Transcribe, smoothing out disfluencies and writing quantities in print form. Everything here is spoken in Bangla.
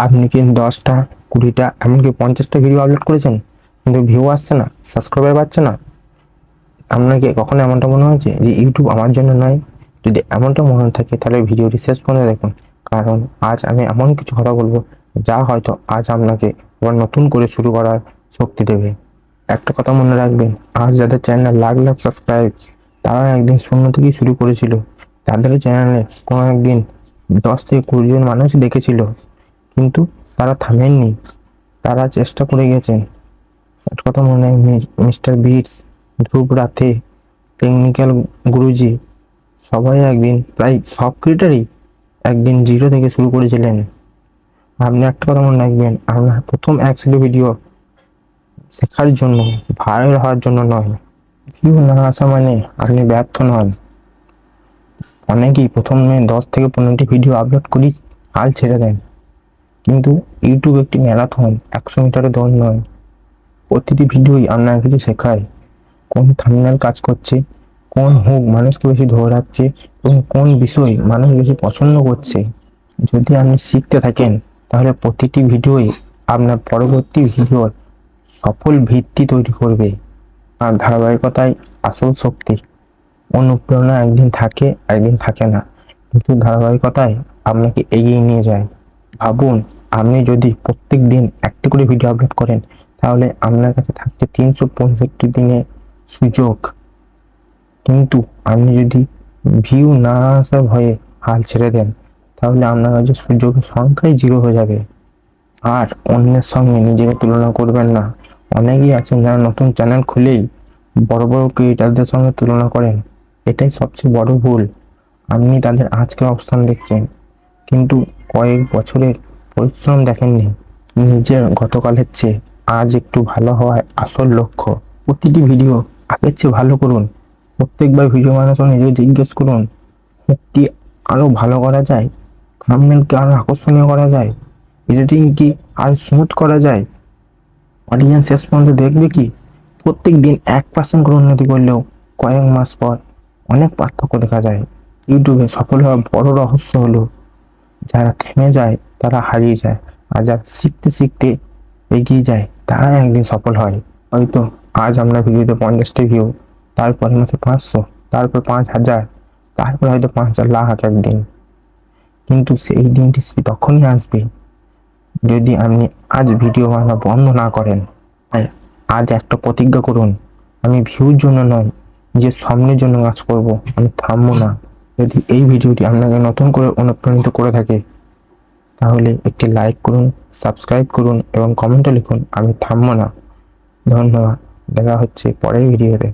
আপনি কি 10টা 20টা এমনকি 50টা ভিডিও আপলোড করেছেন কিন্তু ভিউ আসছে না, সাবস্ক্রাইবার পাচ্ছে না? আপনার কি কখনো এমনটা মনে হয়েছে যে ইউটিউব আমার জন্য নয়? যদি এমনটা মনে থাকে তাহলে ভিডিওটি শেষ পর্যন্ত দেখুন, কারণ আজ আমি এমন কিছু কথা বলবো যা হয়তো আজ আপনাকে আবার নতুন করে শুরু করার শক্তি দেবে। একটা কথা মনে রাখবেন, আজ যাদের চ্যানেলে লাখ লাখ সাবস্ক্রাইব, তারা একদিন শূন্য থেকেই শুরু করেছিল। তাদের চ্যানেলে কোনো একদিন 10 থেকে 20 জন মানুষ দেখেছিল, কিন্তু তারা থামেননি, তারা চেষ্টা করে গেছেন। একটা কথা মনে হয়, মিস্টার বিটস, ধ্রুব রাথে, টেকনিক্যাল গুরুজি, সবাই একদিন, প্রায় সব ক্রিয়েটারই একদিন জিরো থেকে শুরু করেছিলেন। আপনি একটা কথা মনে রাখবেন, আপনার প্রথম 100 ভিডিও শেখার জন্য, ভাইরাল হওয়ার জন্য নয়। ভিউ না আসা মানে আপনি ব্যর্থ নন। অনেকেই প্রথমে 10 থেকে 15টি ভিডিও আপলোড করি হাল ছেড়ে দেন, কিন্তু ইউটিউব একটি ম্যারাথন, 100 মিটারের দৌড় নয়। প্রতিটি ভিডিওই আপনার কিছু শেখায়। কোন থাম্বনেল কাজ করছে, কোন হুক মানুষকে বেশি ধরে রাখছে, এবং কোন বিষয় মানুষ বেশি পছন্দ করছে। যদি আপনি শিখতে থাকেন তাহলে প্রতিটি ভিডিওই আপনার পরবর্তী ভিডিওর সফল ভিত্তি তৈরি করবে। আর ধারাবাহিকতাই আসল শক্তি। অনুপ্রেরণা একদিন থাকে, একদিন থাকে না, কিন্তু ধারাবাহিকতায় আপনাকে এগিয়ে নিয়ে যায়। ভাবুন, আপনি যদি প্রত্যেক দিন একটি করে ভিডিও আপলোড করেন, তাহলে আপনার কাছে থাকছে 365 দিনের সুযোগ। কিন্তু আপনি যদি ভিউ না আসার ভয়ে হাল ছেড়ে দেন, তাহলে আপনার কাছে সুযোগের সংখ্যাই জিরো হয়ে যাবে। আর অন্যের সঙ্গে নিজেকে তুলনা করবেন না। অনেকেই আছেন যারা নতুন চ্যানেল খুলেই বড় বড় ক্রিয়েটারদের সঙ্গে তুলনা করেন। এটাই সবচেয়ে বড় ভুল। আপনি তাদের আজকের অবস্থান দেখছেন, কিন্তু কয়েক বছরের পরিশ্রম দেখেননি। নিজের গতকালের চেয়ে আজ একটু ভালো হওয়ায় আসল লক্ষ্য। প্রতিটি ভিডিও আগের চেয়ে ভালো করুন। প্রত্যেকবার ভিডিও বানানোর সময় নিজেকে জিজ্ঞেস করুন, কি আরো ভালো করা যায়, থাম্বনেলকে আরো আকর্ষণীয় করা যায়, এডিটিং কি আর স্মুথ করা যায়, অডিয়েন্স শেষ পর্যন্ত দেখবে কি? প্রত্যেক দিন 1% করে উন্নতি করলেও কয়েক মাস পর অনেক পার্থক্য দেখা যায়। ইউটিউবে সফল হওয়ার বড় রহস্য হলো, যারা থেমে যায় তারা হারিয়ে যায়, আর যারা শিখতে শিখতে এগিয়ে যায় তারা একদিন সফল হয়। হয়তো আজ আমরা ভিডিওতে 50টি ভিউ, তারপরে মাসে 500, তারপর 5,000, তারপর হয়তো 5,000,000 একদিন। কিন্তু সেই দিনটি তখনই আসবে যদি আপনি আজ ভিডিও বানানো বন্ধ না করেন। তাই আজ একটা প্রতিজ্ঞা করুন, আমি ভিউর জন্য নয়, যে স্বপ্নের জন্য কাজ করব, আমি থামবো না। যদি এই ভিডিওটি আপনাকে নতুন করে অনুপ্রাণিত করে থাকে, তাহলে একটি লাইক করুন, সাবস্ক্রাইব করুন এবং কমেন্টে লিখুন, আমি থামবো না। ধন্যবাদ। দেখা হচ্ছে পরের ভিডিওতে।